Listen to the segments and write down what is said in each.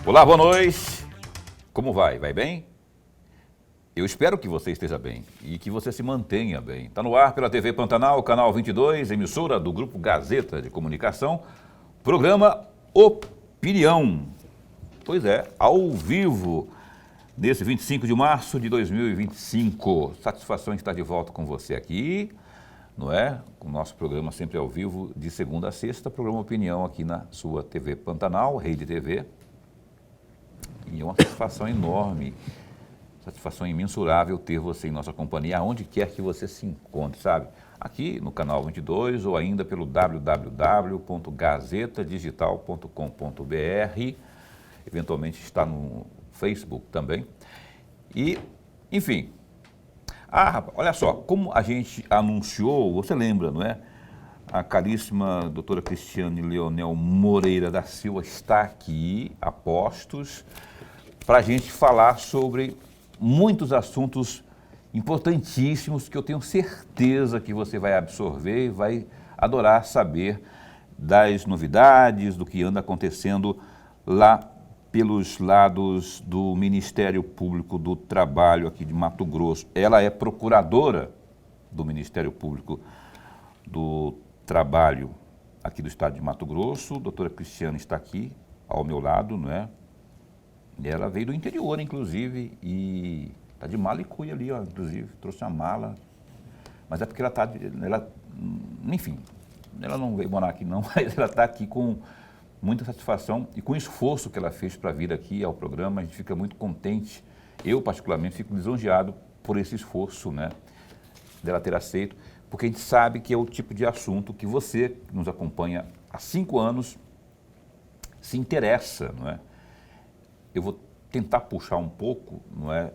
Olá, boa noite. Como vai? Vai bem? Eu espero que você esteja bem e que você se mantenha bem. Está no ar pela TV Pantanal, canal 22, emissora do Grupo Gazeta de Comunicação, programa Opinião. Pois é, ao vivo, nesse 25 de março de 2025. Satisfação em estar de volta com você aqui, não é? O nosso programa sempre ao vivo, de segunda a sexta, programa Opinião aqui na sua TV Pantanal, Rede TV. E é uma satisfação enorme, satisfação imensurável ter você em nossa companhia, aonde quer que você se encontre, sabe? Aqui no canal 22 ou ainda pelo www.gazetadigital.com.br, eventualmente está no Facebook também. E, enfim, olha só, como a gente anunciou, você lembra, não é? A caríssima doutora Cristiane Leonel Moreira da Silva está aqui, a postos, para a gente falar sobre muitos assuntos importantíssimos que eu tenho certeza que você vai absorver e vai adorar saber das novidades, do que anda acontecendo lá pelos lados do Ministério Público do Trabalho aqui de Mato Grosso. Ela é procuradora do Ministério Público do Trabalho aqui do estado de Mato Grosso. A doutora Cristiane está aqui ao meu lado, não é? Ela veio do interior, inclusive, e está de mala e cuia ali, ó, inclusive, trouxe uma mala. Mas é porque enfim, ela não veio morar aqui não, mas ela está aqui com muita satisfação e com o esforço que ela fez para vir aqui ao programa. A gente fica muito contente, eu particularmente fico lisonjeado por esse esforço, né, dela ter aceito, porque a gente sabe que é o tipo de assunto que você, que nos acompanha há 5 anos, se interessa, não é? Eu vou tentar puxar um pouco, não é,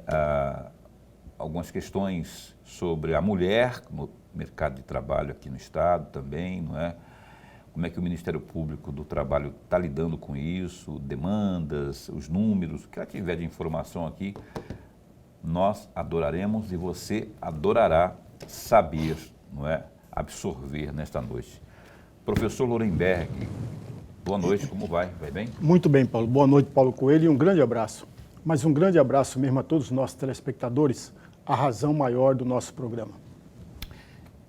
algumas questões sobre a mulher no mercado de trabalho aqui no estado também, não é? Como é que o Ministério Público do Trabalho está lidando com isso, demandas, os números, o que ela tiver de informação aqui, nós adoraremos e você adorará saber, não é, absorver nesta noite. Professor Lorenberg, boa noite, como vai? Vai bem? Muito bem, Paulo. Boa noite, Paulo Coelho, e um grande abraço. Mas um grande abraço mesmo a todos os nossos telespectadores, a razão maior do nosso programa.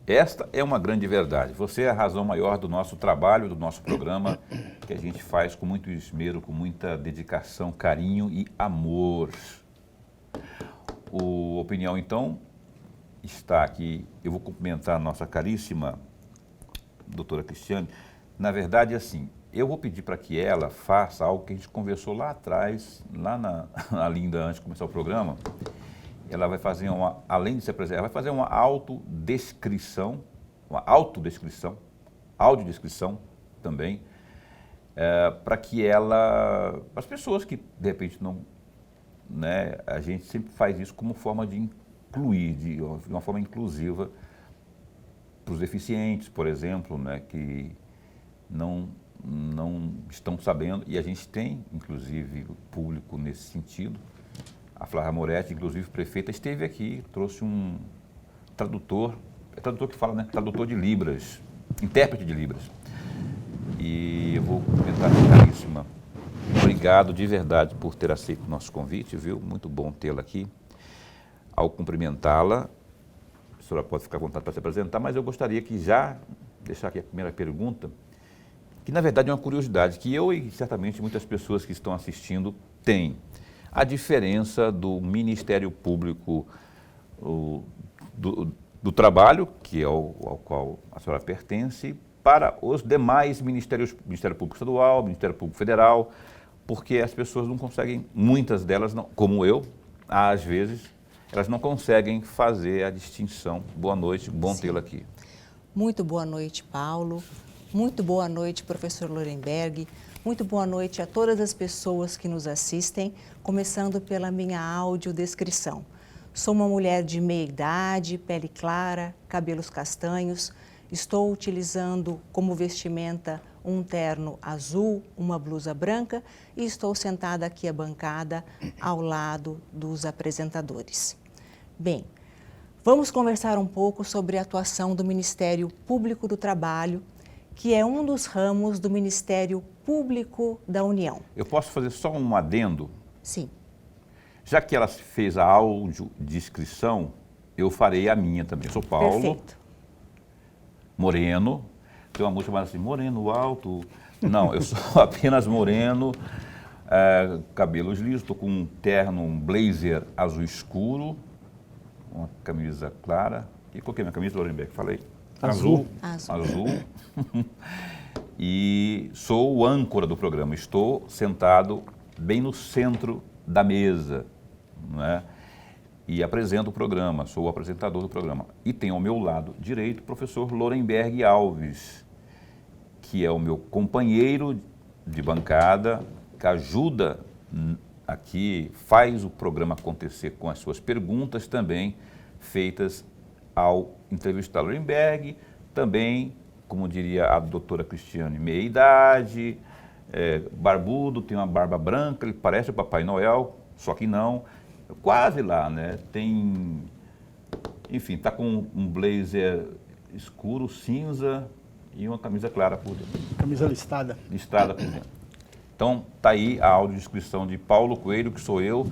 Esta é uma grande verdade. Você é a razão maior do nosso trabalho, do nosso programa, que a gente faz com muito esmero, com muita dedicação, carinho e amor. O Opinião, então, está aqui. Eu vou cumprimentar a nossa caríssima doutora Cristiane. Na verdade, assim, eu vou pedir para que ela faça algo que a gente conversou lá atrás, lá na Linda, antes de começar o programa. Ela vai fazer além de se apresentar, ela vai fazer uma autodescrição também, para que as pessoas que de repente não, né, a gente sempre faz isso como forma de incluir, de uma forma inclusiva para os deficientes, por exemplo, né, que não estão sabendo, e a gente tem, inclusive, público nesse sentido. A Flávia Moretti, inclusive prefeita, esteve aqui, trouxe um tradutor, é tradutor que fala, né? Tradutor de Libras, intérprete de Libras. E eu vou comentar aqui, caríssima, obrigado de verdade por ter aceito o nosso convite, viu? Muito bom tê-la aqui. Ao cumprimentá-la, a senhora pode ficar à vontade para se apresentar, mas eu gostaria que já deixar aqui a primeira pergunta, que na verdade é uma curiosidade, que eu e certamente muitas pessoas que estão assistindo têm. A diferença do Ministério Público do Trabalho, que é ao qual a senhora pertence, para os demais ministérios, Ministério Público Estadual, Ministério Público Federal, porque as pessoas não conseguem, muitas delas, não, como eu, às vezes, elas não conseguem fazer a distinção. Boa noite, bom tê-la aqui. Muito boa noite, Paulo. Muito boa noite, professor Lorenberg. Muito boa noite a todas as pessoas que nos assistem, começando pela minha audiodescrição. Sou uma mulher de meia idade, pele clara, cabelos castanhos. Estou utilizando como vestimenta um terno azul, uma blusa branca e estou sentada aqui à bancada ao lado dos apresentadores. Bem, vamos conversar um pouco sobre a atuação do Ministério Público do Trabalho, que é um dos ramos do Ministério Público da União. Eu posso fazer só um adendo? Sim. Já que ela fez a audiodescrição, eu farei a minha também. Eu sou Paulo, Perfeito. moreno, tem uma música chamada assim, moreno alto. Não, eu sou apenas moreno, cabelos lisos, estou com um terno, um blazer azul escuro, uma camisa clara. E coloquei minha camisa, Lorenberg, falei. Azul. Azul. E sou o âncora do programa. Estou sentado bem no centro da mesa, né? E apresento o programa, sou o apresentador do programa. E tenho ao meu lado direito o professor Lorenberg Alves, que é o meu companheiro de bancada, que ajuda aqui, faz o programa acontecer com as suas perguntas também, feitas ao entrevistado Lorenberg, também, como diria a doutora Cristiane, meia-idade, barbudo, tem uma barba branca, ele parece o Papai Noel, só que não, quase lá, né? Tem, enfim, está com um blazer escuro, cinza e uma camisa clara por dentro. Camisa listrada. Listrada por dentro. Então, está aí a audiodescrição de Paulo Coelho, que sou eu,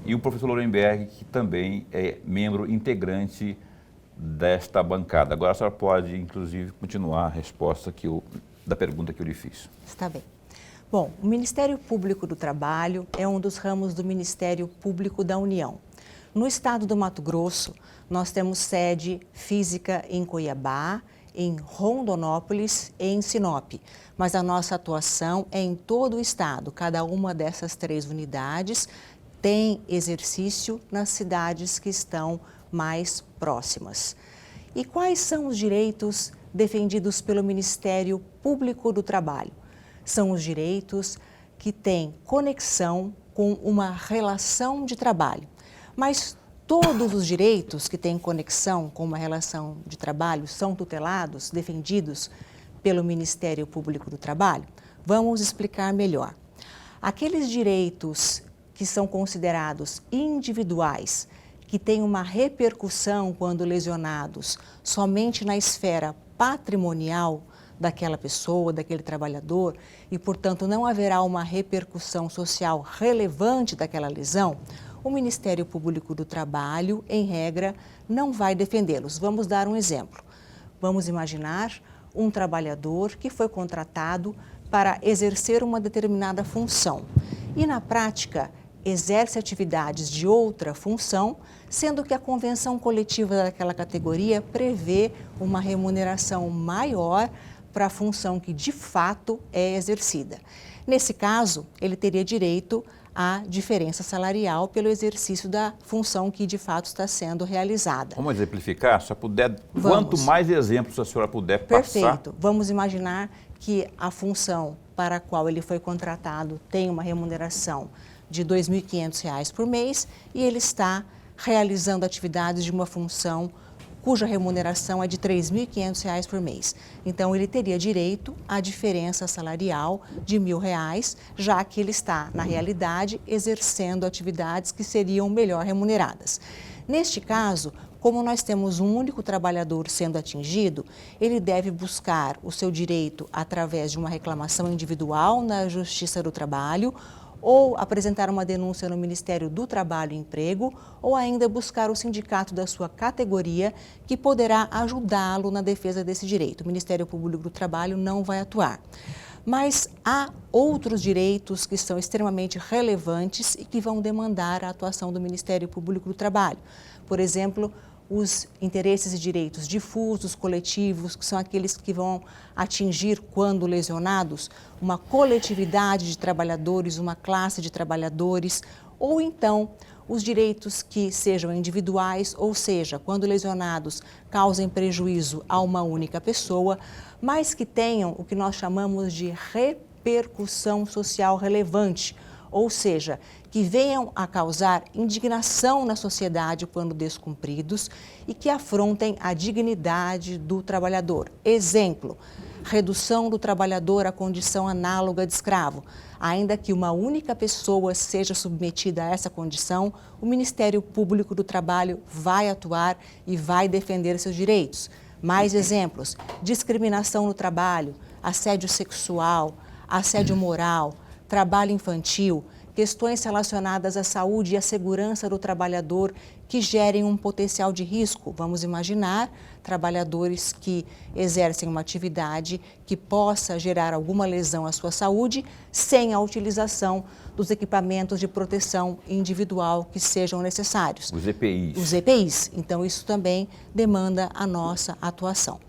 e o professor Lorenberg, que também é membro integrante desta bancada. Agora a senhora pode, inclusive, continuar a resposta da pergunta que eu lhe fiz. Está bem. Bom, o Ministério Público do Trabalho é um dos ramos do Ministério Público da União. No estado do Mato Grosso, nós temos sede física em Cuiabá, em Rondonópolis e em Sinop, mas a nossa atuação é em todo o estado. Cada uma dessas 3 unidades tem exercício nas cidades que estão mais próximas. E quais são os direitos defendidos pelo Ministério Público do Trabalho? São os direitos que têm conexão com uma relação de trabalho. Mas todos os direitos que têm conexão com uma relação de trabalho são tutelados, defendidos pelo Ministério Público do Trabalho? Vamos explicar melhor. Aqueles direitos que são considerados individuais, que têm uma repercussão quando lesionados somente na esfera patrimonial daquela pessoa, daquele trabalhador, e, portanto, não haverá uma repercussão social relevante daquela lesão, o Ministério Público do Trabalho, em regra, não vai defendê-los. Vamos dar um exemplo. Vamos imaginar um trabalhador que foi contratado para exercer uma determinada função e, na prática, exerce atividades de outra função, sendo que a convenção coletiva daquela categoria prevê uma remuneração maior para a função que de fato é exercida. Nesse caso, ele teria direito à diferença salarial pelo exercício da função que de fato está sendo realizada. Vamos exemplificar? Se puder, Vamos. Quanto mais exemplos a senhora puder passar. Perfeito. Vamos imaginar que a função para a qual ele foi contratado tem uma remuneração de R$ 2.500 por mês e ele está realizando atividades de uma função cuja remuneração é de R$ 3.500 por mês. Então, ele teria direito à diferença salarial de R$ 1.000, já que ele está, na realidade, exercendo atividades que seriam melhor remuneradas. Neste caso, como nós temos um único trabalhador sendo atingido, ele deve buscar o seu direito através de uma reclamação individual na Justiça do Trabalho, ou apresentar uma denúncia no Ministério do Trabalho e Emprego, ou ainda buscar o sindicato da sua categoria, que poderá ajudá-lo na defesa desse direito. O Ministério Público do Trabalho não vai atuar. Mas há outros direitos que são extremamente relevantes e que vão demandar a atuação do Ministério Público do Trabalho. Por exemplo, os interesses e direitos difusos, coletivos, que são aqueles que vão atingir, quando lesionados, uma coletividade de trabalhadores, uma classe de trabalhadores, ou então os direitos que sejam individuais, ou seja, quando lesionados causem prejuízo a uma única pessoa, mas que tenham o que nós chamamos de repercussão social relevante, ou seja, que venham a causar indignação na sociedade quando descumpridos e que afrontem a dignidade do trabalhador. Exemplo, redução do trabalhador à condição análoga de escravo. Ainda que uma única pessoa seja submetida a essa condição, o Ministério Público do Trabalho vai atuar e vai defender seus direitos. Mais exemplos: discriminação no trabalho, assédio sexual, assédio moral, trabalho infantil, questões relacionadas à saúde e à segurança do trabalhador que gerem um potencial de risco. Vamos imaginar trabalhadores que exercem uma atividade que possa gerar alguma lesão à sua saúde sem a utilização dos equipamentos de proteção individual que sejam necessários. Os EPIs. Os EPIs. Então, isso também demanda a nossa atuação.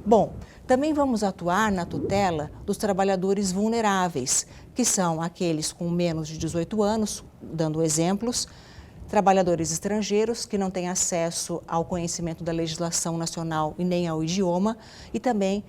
Bom, também vamos atuar na tutela dos trabalhadores vulneráveis, que são aqueles com menos de 18 anos, dando exemplos, trabalhadores estrangeiros que não têm acesso ao conhecimento da legislação nacional e nem ao idioma, e também,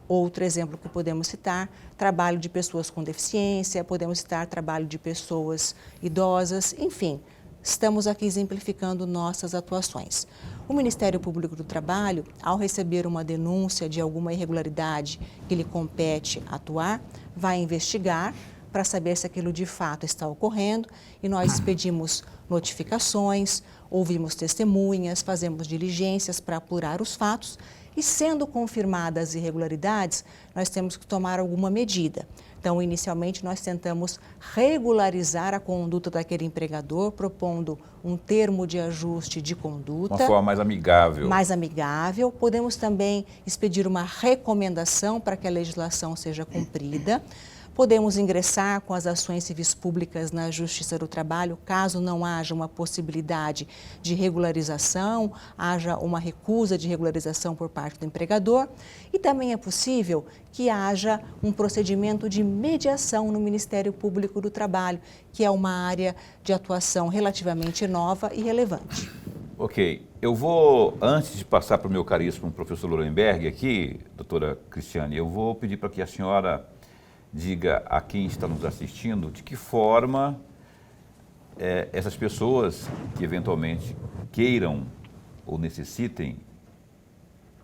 outro exemplo que podemos citar, trabalho de pessoas com deficiência, podemos citar trabalho de pessoas idosas, enfim, estamos aqui exemplificando nossas atuações. O Ministério Público do Trabalho, ao receber uma denúncia de alguma irregularidade que lhe compete atuar, vai investigar para saber se aquilo de fato está ocorrendo e nós expedimos notificações, ouvimos testemunhas, fazemos diligências para apurar os fatos e, sendo confirmadas irregularidades, nós temos que tomar alguma medida. Então, inicialmente, nós tentamos regularizar a conduta daquele empregador, propondo um termo de ajuste de conduta. Uma forma mais amigável. Mais amigável. Podemos também expedir uma recomendação para que a legislação seja cumprida. Podemos ingressar com as ações civis públicas na Justiça do Trabalho, caso não haja uma possibilidade de regularização, haja uma recusa de regularização por parte do empregador. E também é possível que haja um procedimento de mediação no Ministério Público do Trabalho, que é uma área de atuação relativamente nova e relevante. Ok. Eu vou, antes de passar para o meu caríssimo professor Lorenberg aqui, doutora Cristiane, eu vou pedir para que a senhora diga a quem está nos assistindo de que forma essas pessoas que eventualmente queiram ou necessitem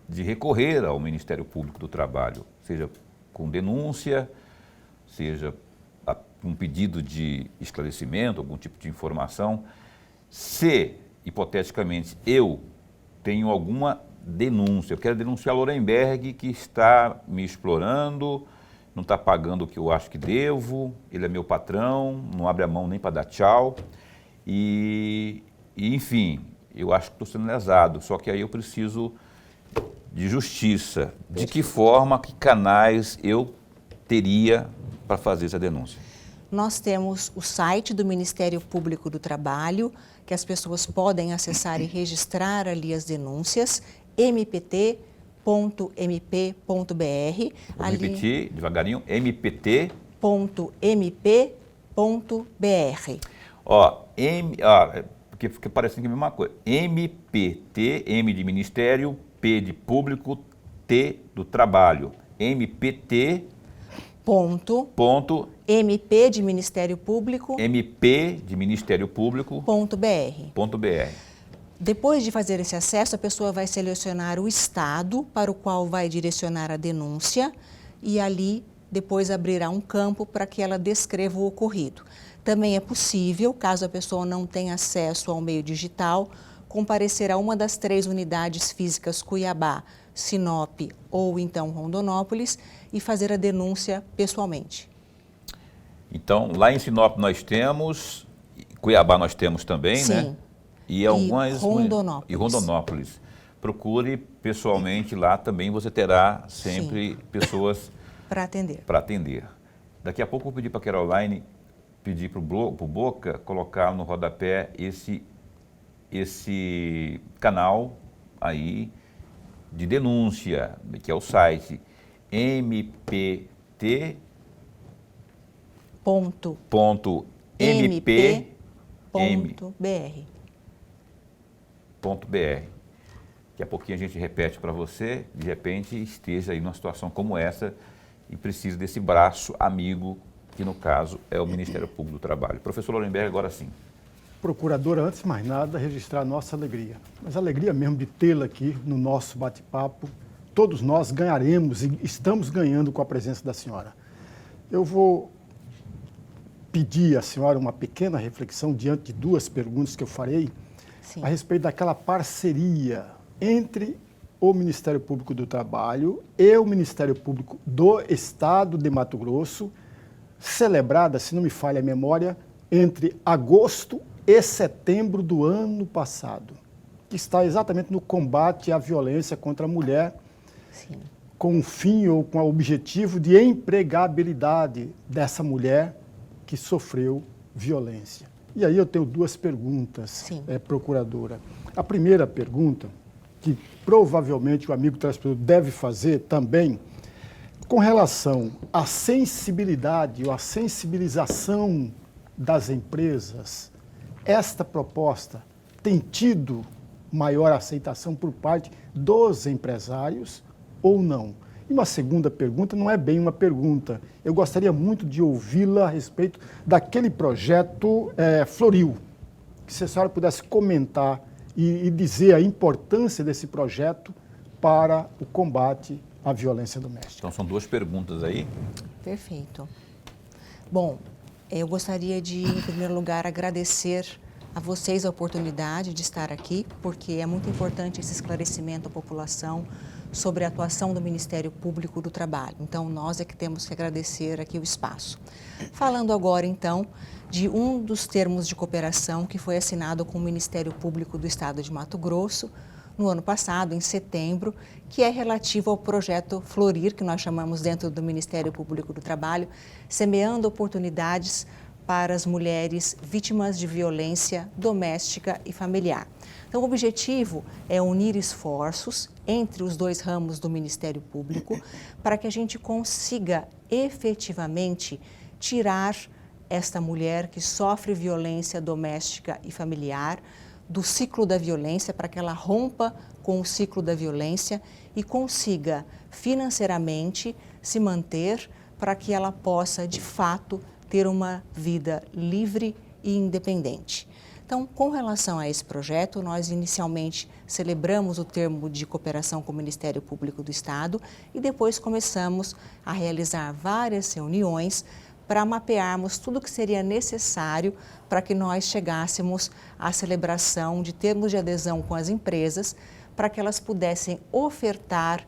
de recorrer ao Ministério Público do Trabalho, seja com denúncia, seja um pedido de esclarecimento, algum tipo de informação, se, hipoteticamente, eu tenho alguma denúncia, eu quero denunciar Lorenberg que está me explorando, não está pagando o que eu acho que devo, ele é meu patrão, não abre a mão nem para dar tchau. Enfim, eu acho que estou sendo lesado, só que aí eu preciso de justiça. De que forma, que canais eu teria para fazer essa denúncia? Nós temos o site do Ministério Público do Trabalho, que as pessoas podem acessar e registrar ali as denúncias, mpt.mp.br. Vou repetir devagarinho, mpt.mp.br. Porque parece que é a mesma coisa. MPT, M de Ministério, P de Público, T do Trabalho. MPT. MP de Ministério Público. MP de Ministério Público. .br. Depois de fazer esse acesso, a pessoa vai selecionar o estado para o qual vai direcionar a denúncia e ali depois abrirá um campo para que ela descreva o ocorrido. Também é possível, caso a pessoa não tenha acesso ao meio digital, comparecer a uma das 3 unidades físicas Cuiabá, Sinop ou então Rondonópolis e fazer a denúncia pessoalmente. Então, lá em Sinop nós temos, Cuiabá nós temos também, Sim. né? E algumas. Rondonópolis. E Rondonópolis. Procure pessoalmente lá também, você terá sempre pessoas para atender. Daqui a pouco eu vou pedir para a Caroline, pedir para o Boca colocar no rodapé esse canal aí de denúncia, que é o site mpt.mp.br. Daqui a pouquinho a gente repete para você, de repente esteja aí numa situação como essa e precisa desse braço amigo, que no caso é o Ministério Público do Trabalho. Professor Lorenberg, agora sim. Procuradora, antes de mais nada, registrar a nossa alegria. Mas a alegria mesmo de tê-la aqui no nosso bate-papo. Todos nós ganharemos e estamos ganhando com a presença da senhora. Eu vou pedir à senhora uma pequena reflexão diante de 2 perguntas que eu farei. Sim. A respeito daquela parceria entre o Ministério Público do Trabalho e o Ministério Público do Estado de Mato Grosso, celebrada, se não me falha a memória, entre agosto e setembro do ano passado, que está exatamente no combate à violência contra a mulher, Sim. com o fim ou com o objetivo de empregabilidade dessa mulher que sofreu violência. E aí eu tenho duas perguntas, procuradora. A primeira pergunta, que provavelmente o amigo telespectador deve fazer também, com relação à sensibilidade ou à sensibilização das empresas, esta proposta tem tido maior aceitação por parte dos empresários ou não? E uma segunda pergunta, não é bem uma pergunta, eu gostaria muito de ouvi-la a respeito daquele projeto Floril, que se a senhora pudesse comentar e dizer a importância desse projeto para o combate à violência doméstica. Então são duas perguntas aí. Perfeito. Bom, eu gostaria de, em primeiro lugar, agradecer a vocês a oportunidade de estar aqui, porque é muito importante esse esclarecimento à população sobre a atuação do Ministério Público do Trabalho. Então, nós é que temos que agradecer aqui o espaço. Falando agora, então, de um dos termos de cooperação que foi assinado com o Ministério Público do Estado de Mato Grosso, no ano passado, em setembro, que é relativo ao projeto Florir, que nós chamamos dentro do Ministério Público do Trabalho, semeando oportunidades para as mulheres vítimas de violência doméstica e familiar. Então, o objetivo é unir esforços entre os dois ramos do Ministério Público para que a gente consiga efetivamente tirar esta mulher que sofre violência doméstica e familiar do ciclo da violência, para que ela rompa com o ciclo da violência e consiga financeiramente se manter para que ela possa, de fato, ter uma vida livre e independente. Então, com relação a esse projeto, nós inicialmente celebramos o termo de cooperação com o Ministério Público do Estado e depois começamos a realizar várias reuniões para mapearmos tudo o que seria necessário para que nós chegássemos à celebração de termos de adesão com as empresas, para que elas pudessem ofertar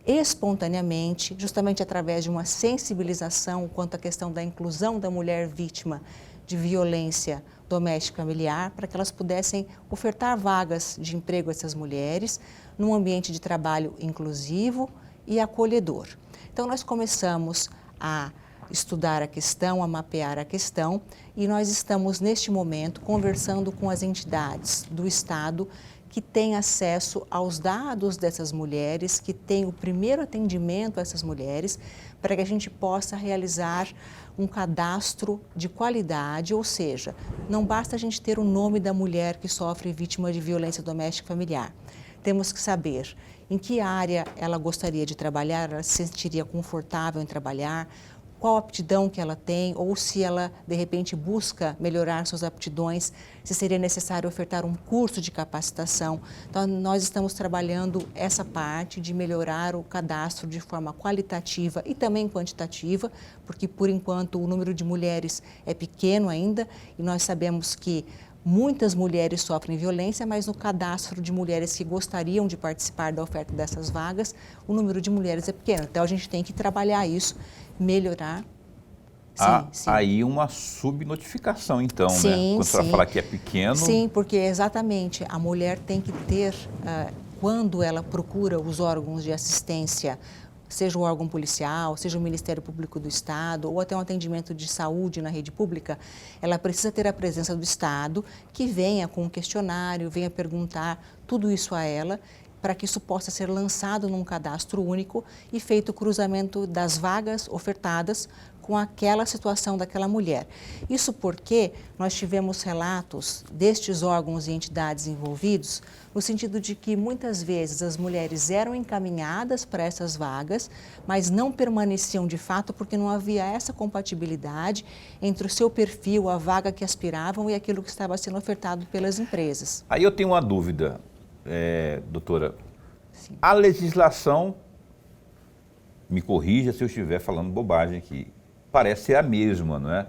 espontaneamente, justamente através de uma sensibilização quanto à questão da inclusão da mulher vítima de violência doméstica familiar, para que elas pudessem ofertar vagas de emprego a essas mulheres num ambiente de trabalho inclusivo e acolhedor. Então, nós começamos a estudar a questão, a mapear a questão, e nós estamos, neste momento, conversando com as entidades do Estado que têm acesso aos dados dessas mulheres, que têm o primeiro atendimento a essas mulheres, para que a gente possa realizar um cadastro de qualidade, ou seja, não basta a gente ter o nome da mulher que sofre vítima de violência doméstica e familiar. Temos que saber em que área ela gostaria de trabalhar, ela se sentiria confortável em trabalhar, qual aptidão que ela tem, ou se ela, de repente, busca melhorar suas aptidões, se seria necessário ofertar um curso de capacitação. Então, nós estamos trabalhando essa parte de melhorar o cadastro de forma qualitativa e também quantitativa, porque, por enquanto, o número de mulheres é pequeno ainda, e nós sabemos que muitas mulheres sofrem violência, mas no cadastro de mulheres que gostariam de participar da oferta dessas vagas, o número de mulheres é pequeno. Então, a gente tem que trabalhar isso, melhorar. Há aí uma subnotificação, então, né? Quando a senhora falar que é pequeno... Sim, porque exatamente a mulher tem que ter, quando ela procura os órgãos de assistência, seja o órgão policial, seja o Ministério Público do Estado, ou até um atendimento de saúde na rede pública, ela precisa ter a presença do Estado, que venha com um questionário, venha perguntar tudo isso a ela, para que isso possa ser lançado num cadastro único e feito o cruzamento das vagas ofertadas com aquela situação daquela mulher. Isso porque nós tivemos relatos destes órgãos e entidades envolvidos, no sentido de que muitas vezes as mulheres eram encaminhadas para essas vagas, mas não permaneciam de fato porque não havia essa compatibilidade entre o seu perfil, a vaga que aspiravam e aquilo que estava sendo ofertado pelas empresas. Aí eu tenho uma dúvida, doutora. Sim. A legislação, me corrija se eu estiver falando bobagem aqui, parece ser a mesma, não é?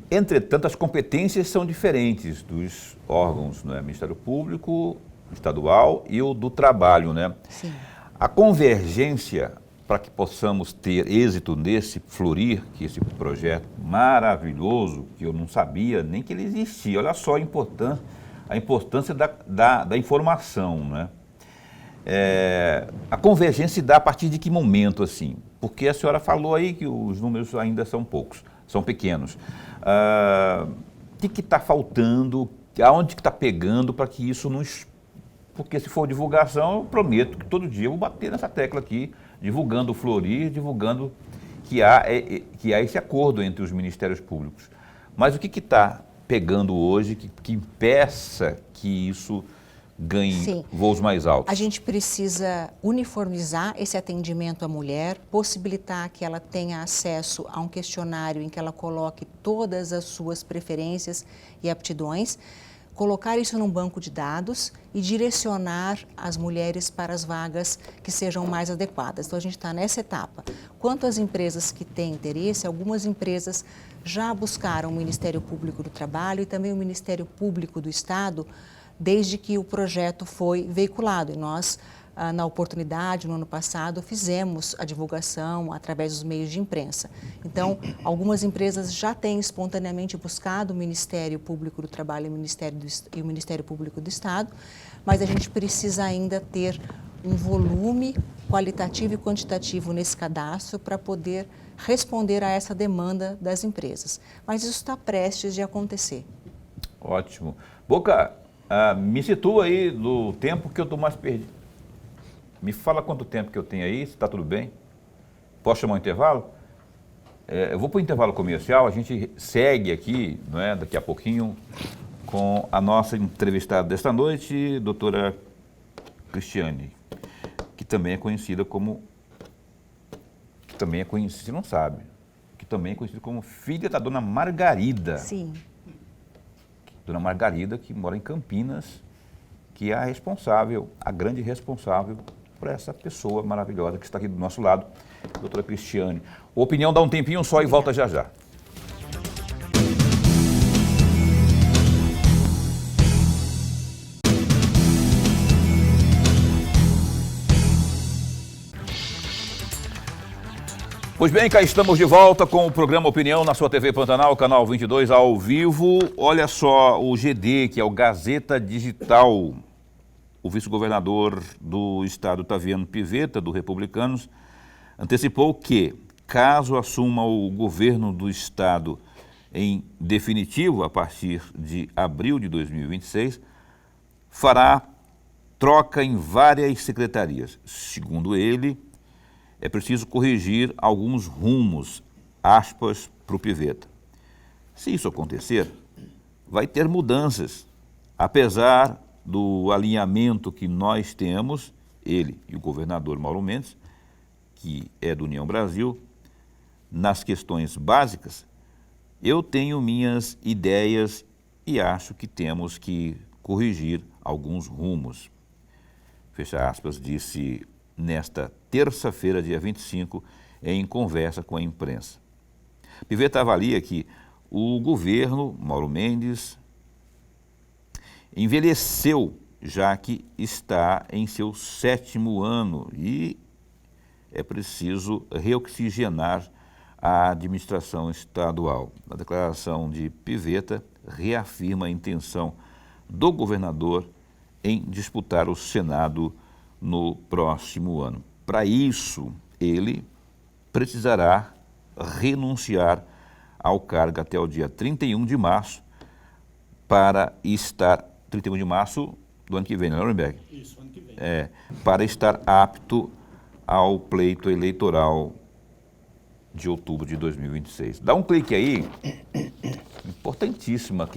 Entretanto, as competências são diferentes dos órgãos, não é? Ministério Público estadual e o do trabalho, né? Sim. A convergência para que possamos ter êxito nesse Florir, que esse projeto maravilhoso, que eu não sabia nem que ele existia. Olha só a importância da informação, né? A convergência se dá a partir de que momento, assim? Porque a senhora falou aí que os números ainda são poucos, são pequenos. O que está faltando? Aonde que está pegando para que isso não... Porque se for divulgação, eu prometo que todo dia eu vou bater nessa tecla aqui, divulgando o Florir, divulgando que há esse acordo entre os ministérios públicos. Mas o que está pegando hoje que impeça que isso ganhe voos mais altos? A gente precisa uniformizar esse atendimento à mulher, possibilitar que ela tenha acesso a um questionário em que ela coloque todas as suas preferências e aptidões, colocar isso num banco de dados e direcionar as mulheres para as vagas que sejam mais adequadas. Então, a gente está nessa etapa. Quanto às empresas que têm interesse, algumas empresas já buscaram o Ministério Público do Trabalho e também o Ministério Público do Estado, desde que o projeto foi veiculado. E nós, na oportunidade, no ano passado, fizemos a divulgação através dos meios de imprensa. Então, algumas empresas já têm espontaneamente buscado o Ministério Público do Trabalho e o Ministério Público do Estado, mas a gente precisa ainda ter um volume qualitativo e quantitativo nesse cadastro para poder responder a essa demanda das empresas. Mas isso está prestes de acontecer. Ótimo. Boca, me situa aí do tempo que eu estou mais perdido. Me fala quanto tempo que eu tenho aí, se está tudo bem. Posso chamar um intervalo? Eu vou para o intervalo comercial, a gente segue aqui, não é, daqui a pouquinho, com a nossa entrevistada desta noite, doutora Cristiane, que também é conhecida como... você não sabe, que também é conhecida como filha da dona Margarida. Sim. Dona Margarida, que mora em Campinas, que é a responsável, a grande responsável por essa pessoa maravilhosa que está aqui do nosso lado, a doutora Cristiane. A opinião dá um tempinho só e volta já já. Pois bem, cá estamos de volta com o programa Opinião na sua TV Pantanal, canal 22, ao vivo. Olha só, o GD, que é o Gazeta Digital, o vice-governador do estado, Taviano Pivetta, do Republicanos, antecipou que, caso assuma o governo do estado em definitivo, a partir de abril de 2026, fará troca em várias secretarias. Segundo ele, é preciso corrigir alguns rumos, aspas, para o Pivetta. Se isso acontecer, vai ter mudanças, apesar do alinhamento que nós temos, ele e o governador Mauro Mendes, que é do União Brasil, nas questões básicas, eu tenho minhas ideias e acho que temos que corrigir alguns rumos. Fecha aspas, disse nesta terça-feira, dia 25, em conversa com a imprensa. Pivetta avalia que o governo, Mauro Mendes, envelheceu, já que está em seu 7º ano e é preciso reoxigenar a administração estadual. A declaração de Pivetta reafirma a intenção do governador em disputar o Senado no próximo ano. Para isso, ele precisará renunciar ao cargo até o dia 31 de março para estar... 31 de março do ano que vem, não é, Lorenberg? Isso, ano que vem. Para estar apto ao pleito eleitoral de outubro de 2026. Dá um clique aí, importantíssima,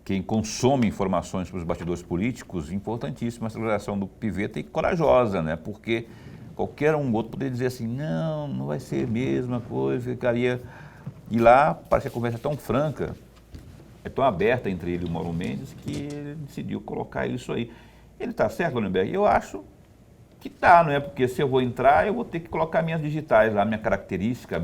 quem consome informações para os bastidores políticos, importantíssima essa declaração do Pivetta e corajosa, né? Porque qualquer um outro poderia dizer assim, não vai ser a mesma coisa, ficaria... E lá parece que a conversa é tão franca, é tão aberta entre ele e o Mauro Mendes, que ele decidiu colocar isso aí. Ele está certo, Lorenberg? Eu acho que está, não é? Porque se eu vou entrar, eu vou ter que colocar minhas digitais lá, minha característica,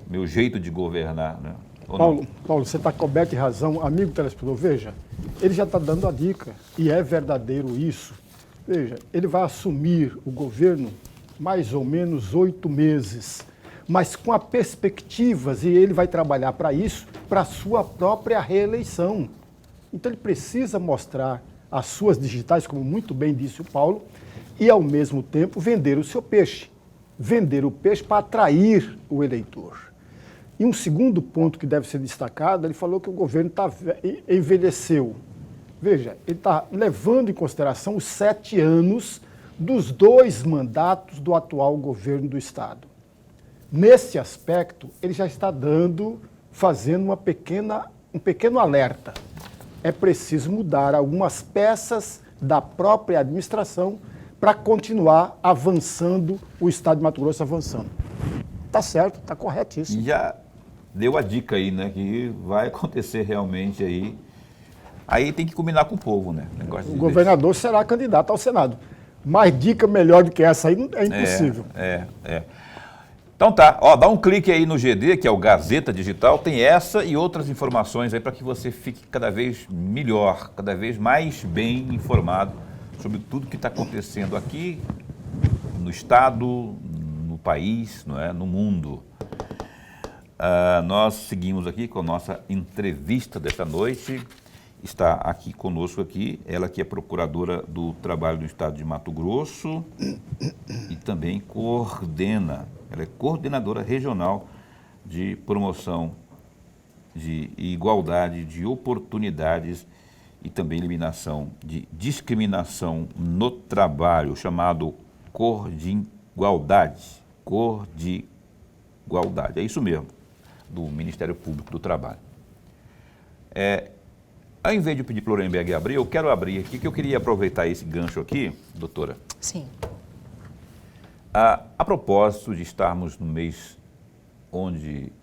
meu jeito de governar, né? Ou não? Paulo, você está coberto de razão. Amigo telespectador, veja, ele já está dando a dica, e é verdadeiro isso. Veja, ele vai assumir o governo mais ou menos 8 meses, mas com a perspectivas, e ele vai trabalhar para isso, para a sua própria reeleição. Então ele precisa mostrar as suas digitais, como muito bem disse o Paulo, e ao mesmo tempo vender o seu peixe. Vender o peixe para atrair o eleitor. E um segundo ponto que deve ser destacado, ele falou que o governo envelheceu. Veja, ele está levando em consideração os 7 anos dos 2 mandatos do atual governo do Estado. Nesse aspecto, ele já está fazendo um pequeno alerta. É preciso mudar algumas peças da própria administração para continuar avançando, o Estado de Mato Grosso avançando. Está certo, está corretíssimo. Já deu a dica aí, né, que vai acontecer realmente aí. Aí tem que combinar com o povo, né? O governador será candidato ao Senado. Mais dica melhor do que essa aí é impossível. Então tá, ó, dá um clique aí no GD, que é o Gazeta Digital, tem essa e outras informações aí para que você fique cada vez melhor, cada vez mais bem informado sobre tudo que está acontecendo aqui no estado, no país, não é? No mundo. Nós seguimos aqui com a nossa entrevista desta noite. Está aqui conosco aqui, ela que é procuradora do Trabalho do Estado de Mato Grosso e também ela é coordenadora regional de promoção de igualdade de oportunidades e também eliminação de discriminação no trabalho, chamado Cor de Igualdade. Cor de Igualdade, é isso mesmo, do Ministério Público do Trabalho. Ao invés de pedir para o Lorenberg abrir, eu quero abrir aqui, que eu queria aproveitar esse gancho aqui, doutora. Sim. A propósito de estarmos no mês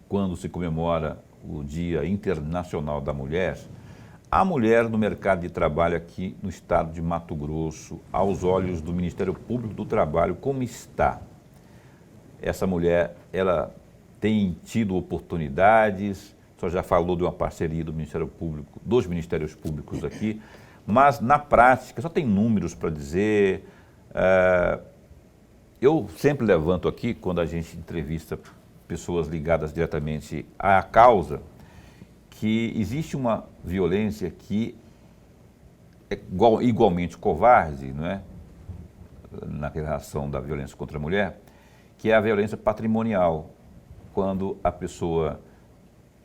quando se comemora o Dia Internacional da Mulher, a mulher no mercado de trabalho aqui no estado de Mato Grosso, aos olhos do Ministério Público do Trabalho, como está? Essa mulher, ela tem tido oportunidades? O senhor já falou de uma parceria do Ministério Público, dos Ministérios Públicos aqui, mas na prática, só tem números para dizer. Eu sempre levanto aqui, quando a gente entrevista pessoas ligadas diretamente à causa, que existe uma violência que é igualmente covarde, não é? Na relação da violência contra a mulher, que é a violência patrimonial, quando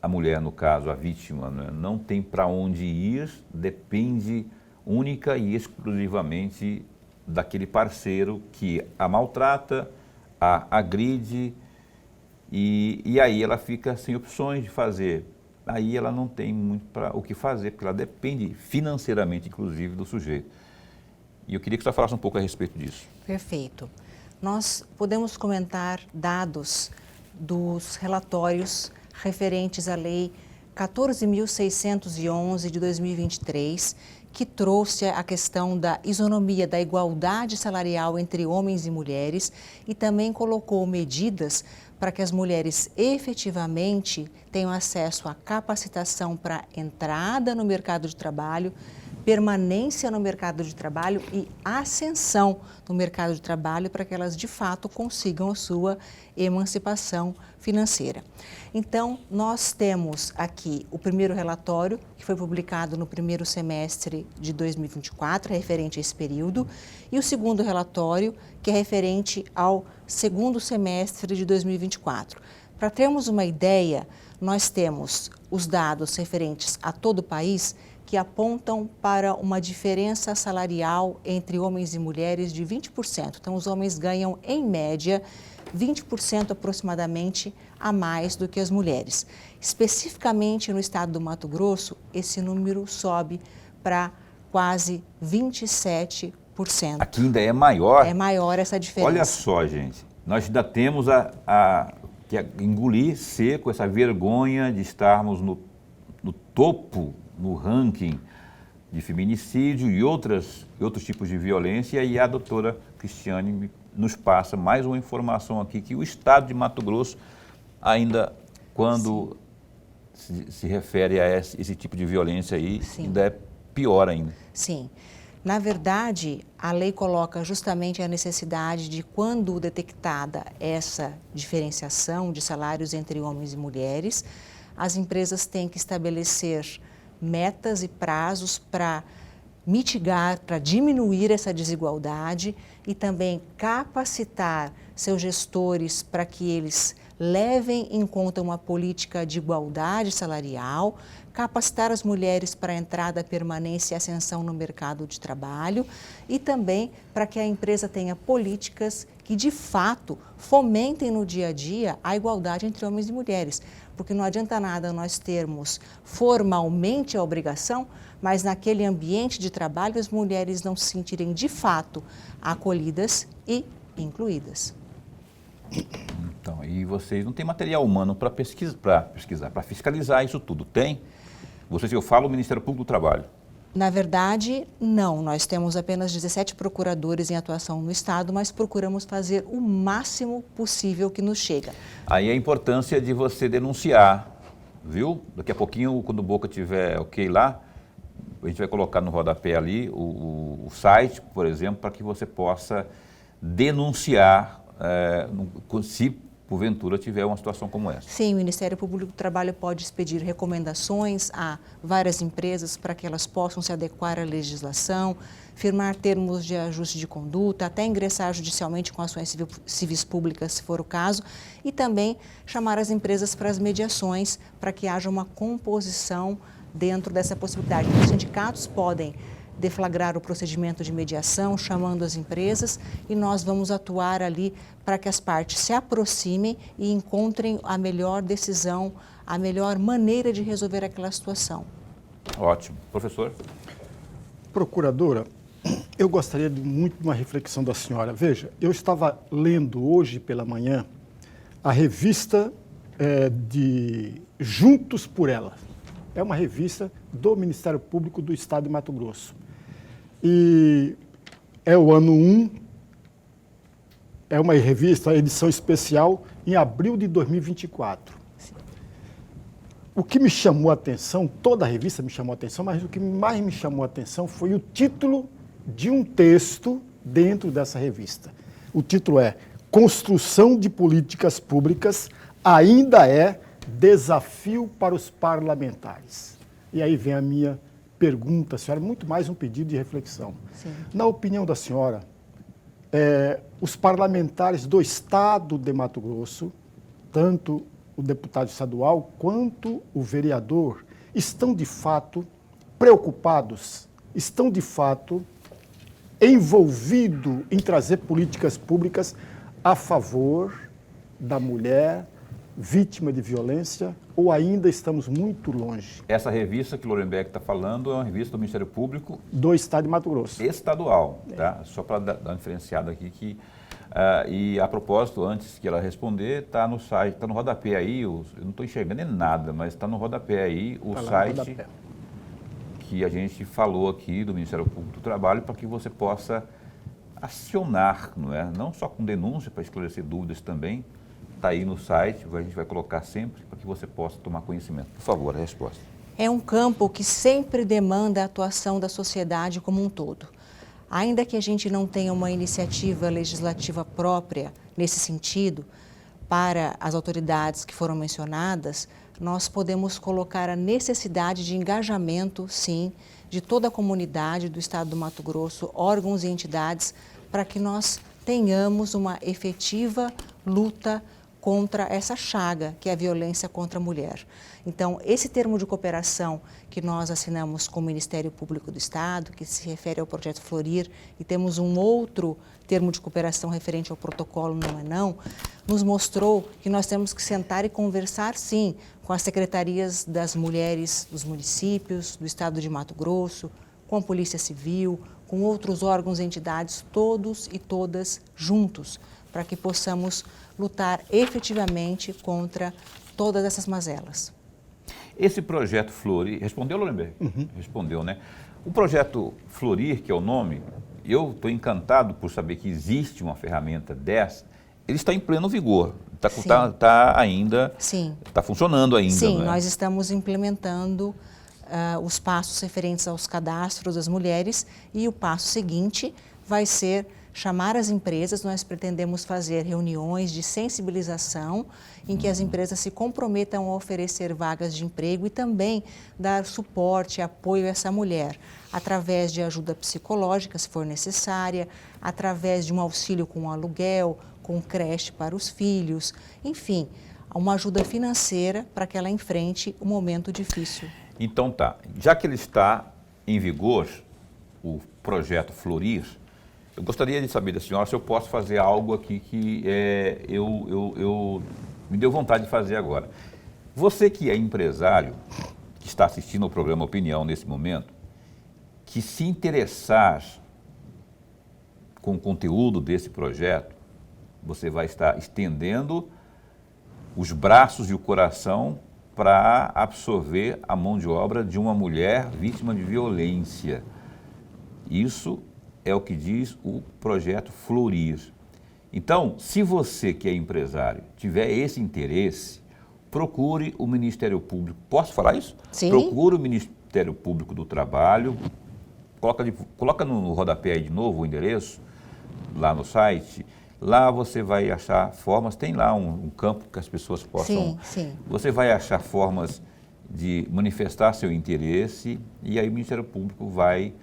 a mulher, no caso, a vítima, não tem para onde ir, depende única e exclusivamente daquele parceiro que a maltrata, a agride e aí ela fica sem opções de fazer. Aí ela não tem muito o que fazer, porque ela depende financeiramente, inclusive, do sujeito. E eu queria que você falasse um pouco a respeito disso. Perfeito. Nós podemos comentar dados dos relatórios referentes à Lei 14.611 de 2023, que trouxe a questão da isonomia, da igualdade salarial entre homens e mulheres e também colocou medidas para que as mulheres efetivamente tenham acesso à capacitação para entrada no mercado de trabalho, permanência no mercado de trabalho e ascensão no mercado de trabalho para que elas de fato consigam a sua emancipação financeira. Então, nós temos aqui o primeiro relatório, que foi publicado no primeiro semestre de 2024, referente a esse período, e o segundo relatório, que é referente ao segundo semestre de 2024. Para termos uma ideia, nós temos os dados referentes a todo o país, que apontam para uma diferença salarial entre homens e mulheres de 20%. Então, os homens ganham, em média, 20% aproximadamente a mais do que as mulheres. Especificamente no estado do Mato Grosso, esse número sobe para quase 27%. Aqui ainda é maior? É maior essa diferença. Olha só, gente, nós ainda temos que engolir seco essa vergonha de estarmos no topo, no ranking de feminicídio e outros tipos de violência, e a doutora Cristiane nos passa mais uma informação aqui, que o estado de Mato Grosso ainda, quando se refere a esse tipo de violência aí, Sim. ainda é pior ainda. Sim. Na verdade, a lei coloca justamente a necessidade de, quando detectada essa diferenciação de salários entre homens e mulheres, as empresas têm que estabelecer metas e prazos para mitigar, para diminuir essa desigualdade e também capacitar seus gestores para que eles levem em conta uma política de igualdade salarial, capacitar as mulheres para a entrada, permanência e ascensão no mercado de trabalho e também para que a empresa tenha políticas que, de fato, fomentem no dia a dia a igualdade entre homens e mulheres. Porque não adianta nada nós termos formalmente a obrigação, mas naquele ambiente de trabalho as mulheres não se sentirem, de fato, acolhidas e incluídas. Então, e vocês não têm material humano para pesquisar, para fiscalizar isso tudo, tem? Vocês, eu falo, o Ministério Público do Trabalho. Na verdade, não. Nós temos apenas 17 procuradores em atuação no Estado, mas procuramos fazer o máximo possível que nos chega. Aí a importância de você denunciar, viu? Daqui a pouquinho, quando o Boca tiver ok lá, a gente vai colocar no rodapé ali o site, por exemplo, para que você possa denunciar se porventura tiver uma situação como essa. Sim, o Ministério Público do Trabalho pode expedir recomendações a várias empresas para que elas possam se adequar à legislação, firmar termos de ajuste de conduta, até ingressar judicialmente com ações civis públicas, se for o caso, e também chamar as empresas para as mediações, para que haja uma composição dentro dessa possibilidade. Os sindicatos podem deflagrar o procedimento de mediação, chamando as empresas, e nós vamos atuar ali para que as partes se aproximem e encontrem a melhor decisão, a melhor maneira de resolver aquela situação. Ótimo. Professor? Procuradora, eu gostaria muito de uma reflexão da senhora. Veja, eu estava lendo hoje pela manhã a revista de Juntos por Ela. É uma revista do Ministério Público do Estado de Mato Grosso. E é o ano 1, é uma revista, edição especial, em abril de 2024. Sim. O que me chamou a atenção, toda a revista me chamou a atenção, mas o que mais me chamou a atenção foi o título de um texto dentro dessa revista. O título é Construção de Políticas Públicas ainda é desafio para os parlamentares. E aí vem a minha pergunta, senhora, muito mais um pedido de reflexão. Sim. Na opinião da senhora, os parlamentares do Estado de Mato Grosso, tanto o deputado estadual quanto o vereador, estão de fato preocupados, estão de fato envolvidos em trazer políticas públicas a favor da mulher vítima de violência, ou ainda estamos muito longe? Essa revista que o Lorenberg está falando é uma revista do Ministério Público do Estado de Mato Grosso. Estadual, tá? Só para dar uma diferenciada aqui. E a propósito, antes que ela responder, está no site, está no rodapé aí, eu não estou enxergando nada, mas está no rodapé aí o site que a gente falou aqui do Ministério Público do Trabalho, para que você possa acionar, não é? Não só com denúncia, para esclarecer dúvidas também. Está aí no site, a gente vai colocar sempre para que você possa tomar conhecimento. Por favor, a resposta. É um campo que sempre demanda a atuação da sociedade como um todo. Ainda que a gente não tenha uma iniciativa legislativa própria nesse sentido, para as autoridades que foram mencionadas, nós podemos colocar a necessidade de engajamento, sim, de toda a comunidade do Estado do Mato Grosso, órgãos e entidades, para que nós tenhamos uma efetiva luta contra essa chaga, que é a violência contra a mulher. Então, esse termo de cooperação que nós assinamos com o Ministério Público do Estado, que se refere ao Projeto Florir, e temos um outro termo de cooperação referente ao protocolo Não é Não, nos mostrou que nós temos que sentar e conversar, sim, com as secretarias das mulheres dos municípios, do Estado de Mato Grosso, com a Polícia Civil, com outros órgãos e entidades, todos e todas juntos, para que possamos lutar efetivamente contra todas essas mazelas. Esse projeto Florir, respondeu, Lorenberg? Respondeu, né? O projeto Florir, que é o nome, eu estou encantado por saber que existe uma ferramenta dessa, ele está em pleno vigor. ainda, Sim. está funcionando ainda, Sim, não é? nós estamos implementando os passos referentes aos cadastros das mulheres e o passo seguinte vai ser chamar as empresas. Nós pretendemos fazer reuniões de sensibilização em que as empresas se comprometam a oferecer vagas de emprego e também dar suporte, apoio a essa mulher, através de ajuda psicológica, se for necessária, através de um auxílio com aluguel, com creche para os filhos, enfim, uma ajuda financeira para que ela enfrente o momento difícil. Então tá, já que ele está em vigor, o projeto Florir, eu gostaria de saber da senhora se eu posso fazer algo aqui que eu me deu vontade de fazer agora. Você que é empresário, que está assistindo ao programa Opinião nesse momento, que se interessar com o conteúdo desse projeto, você vai estar estendendo os braços e o coração para absorver a mão de obra de uma mulher vítima de violência. Isso é o que diz o projeto Florir. Então, se você que é empresário tiver esse interesse, procure o Ministério Público. Posso falar isso? Sim. Procure o Ministério Público do Trabalho. Coloca no rodapé aí de novo o endereço, lá no site. Lá você vai achar formas, tem lá um campo que as pessoas possam... Sim. Você vai achar formas de manifestar seu interesse e aí o Ministério Público vai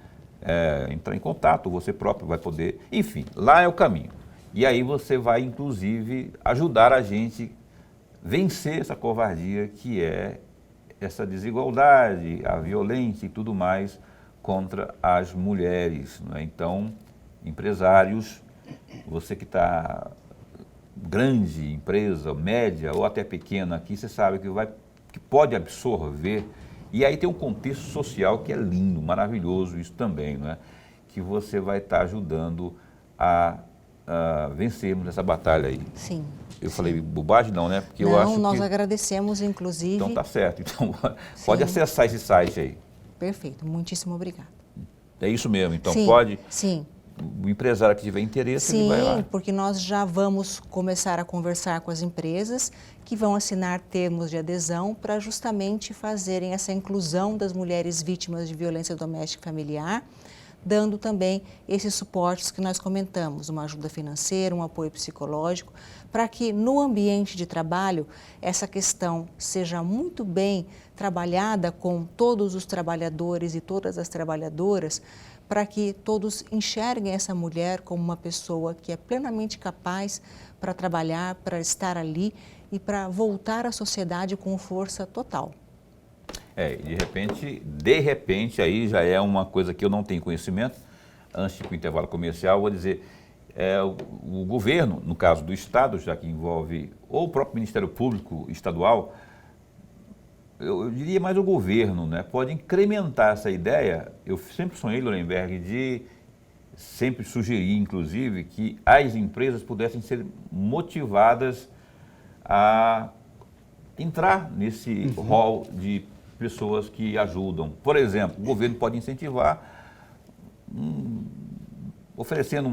entrar em contato, você próprio vai poder... Enfim, lá é o caminho. E aí você vai, inclusive, ajudar a gente a vencer essa covardia que é essa desigualdade, a violência e tudo mais contra as mulheres, não é? Então, empresários... Você que está grande empresa, média ou até pequena aqui, você sabe que pode absorver. E aí tem um contexto social que é lindo, maravilhoso isso também, não é? Que você vai estar ajudando a vencermos essa batalha aí. Sim. Eu falei bobagem não, né? Porque não, eu acho nós que... agradecemos, inclusive... Então tá certo. Então pode acessar esse site aí. Perfeito, muitíssimo obrigada. É isso mesmo, então sim, pode... Sim. O empresário que tiver interesse, Sim, ele vai lá. porque nós já vamos começar a conversar com as empresas que vão assinar termos de adesão para justamente fazerem essa inclusão das mulheres vítimas de violência doméstica e familiar, dando também esses suportes que nós comentamos, uma ajuda financeira, um apoio psicológico, para que no ambiente de trabalho essa questão seja muito bem trabalhada com todos os trabalhadores e todas as trabalhadoras, para que todos enxerguem essa mulher como uma pessoa que é plenamente capaz para trabalhar, para estar ali e para voltar à sociedade com força total. De repente, aí já é uma coisa que eu não tenho conhecimento. Antes do intervalo comercial, eu vou dizer, o governo, no caso do Estado, já que envolve ou o próprio Ministério Público Estadual, eu diria mais o governo, né? Pode incrementar essa ideia. Eu sempre sonhei, Lorenberg, de sempre sugerir, inclusive, que as empresas pudessem ser motivadas a entrar nesse rol de pessoas que ajudam. Por exemplo, o governo pode incentivar, oferecendo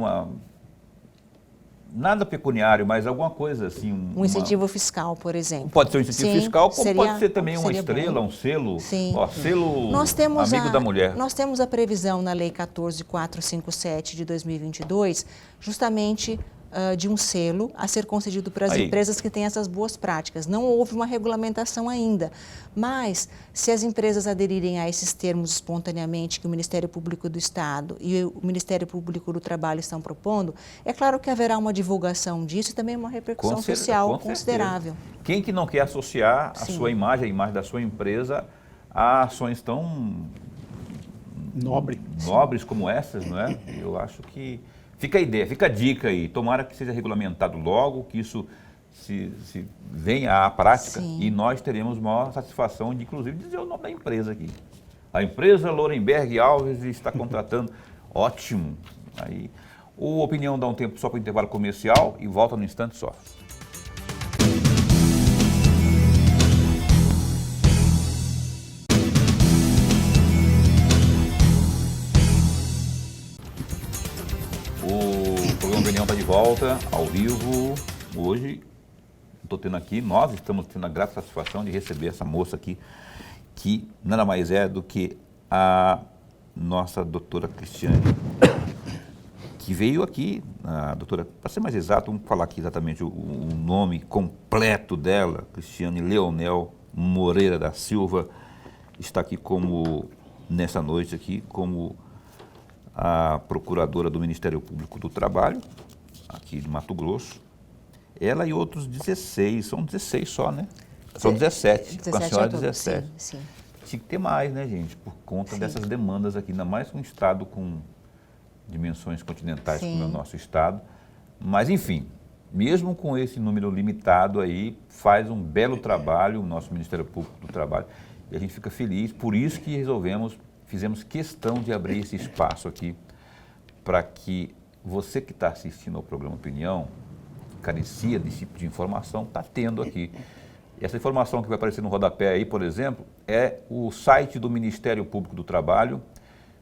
nada pecuniário, mas alguma coisa assim. Um incentivo fiscal, por exemplo. Pode ser um incentivo fiscal, como pode ser também uma estrela, bom. Um selo. Sim. Ó, selo amigo da mulher. Nós temos a previsão na Lei 14.457 de 2022, justamente de um selo a ser concedido para as empresas que têm essas boas práticas. Não houve uma regulamentação ainda, mas se as empresas aderirem a esses termos espontaneamente que o Ministério Público do Estado e o Ministério Público do Trabalho estão propondo, é claro que haverá uma divulgação disso e também uma repercussão social considerável. Quem que não quer associar a sua imagem, a imagem da sua empresa a ações tão nobres como essas, não é? Eu acho que fica a ideia, fica a dica aí. Tomara que seja regulamentado logo, que isso se venha à prática. Sim. E nós teremos maior satisfação de, inclusive, dizer o nome da empresa aqui. A empresa Lorenberg Alves está contratando. Ótimo. Aí, o Opinião dá um tempo só para o intervalo comercial e volta no instante só. O programa Opinião está de volta, ao vivo, hoje, estou tendo aqui, nós estamos tendo a grata satisfação de receber essa moça aqui, que nada mais é do que a nossa doutora Cristiane, que veio aqui, a doutora, para ser mais exato, vamos falar aqui exatamente o nome completo dela, Cristiane Leonel Moreira da Silva, está aqui nessa noite aqui, como a procuradora do Ministério Público do Trabalho, aqui de Mato Grosso. Ela e outros 16, são 16 só, né? São 17, com a senhora 17. Sim. Tinha que ter mais, né, gente? Por conta dessas demandas aqui, ainda mais um estado com dimensões continentais como é o nosso estado. Mas, enfim, mesmo com esse número limitado aí, faz um belo trabalho o nosso Ministério Público do Trabalho. E a gente fica feliz, por isso que fizemos questão de abrir esse espaço aqui para que você que está assistindo ao programa Opinião, carecia desse tipo de informação, está tendo aqui. E essa informação que vai aparecer no rodapé aí, por exemplo, é o site do Ministério Público do Trabalho,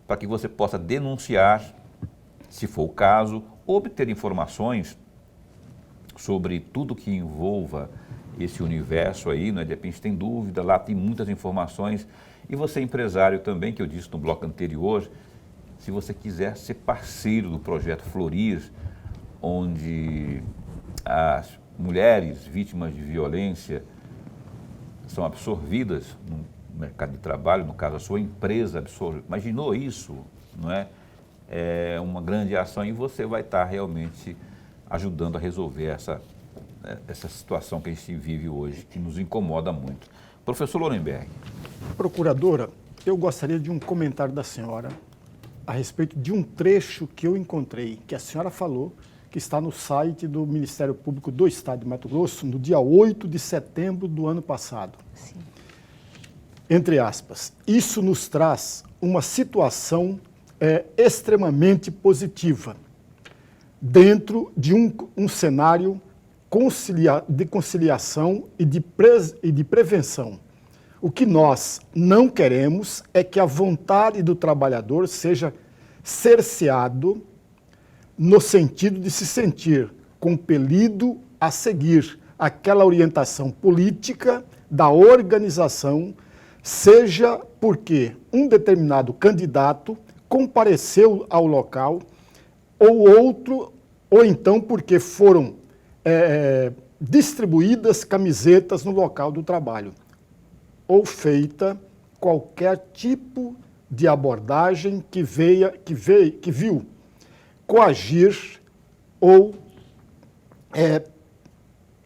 para que você possa denunciar, se for o caso, obter informações sobre tudo que envolva esse universo aí, né? De repente tem dúvida, lá tem muitas informações. E você empresário também, que eu disse no bloco anterior, se você quiser ser parceiro do projeto Florir, onde as mulheres vítimas de violência são absorvidas no mercado de trabalho, no caso a sua empresa absorve. Imaginou isso, não é? É uma grande ação e você vai estar realmente ajudando a resolver essa situação que a gente vive hoje, que nos incomoda muito. Professor Lorenberg. Procuradora, eu gostaria de um comentário da senhora a respeito de um trecho que eu encontrei, que a senhora falou, que está no site do Ministério Público do Estado de Mato Grosso, no dia 8 de setembro do ano passado. Sim. Entre aspas, isso nos traz uma situação extremamente positiva, dentro de um cenário de conciliação e de prevenção. O que nós não queremos é que a vontade do trabalhador seja cerceado no sentido de se sentir compelido a seguir aquela orientação política da organização, seja porque um determinado candidato compareceu ao local, ou então porque foram distribuídas camisetas no local do trabalho, ou feita qualquer tipo de abordagem que viu coagir ou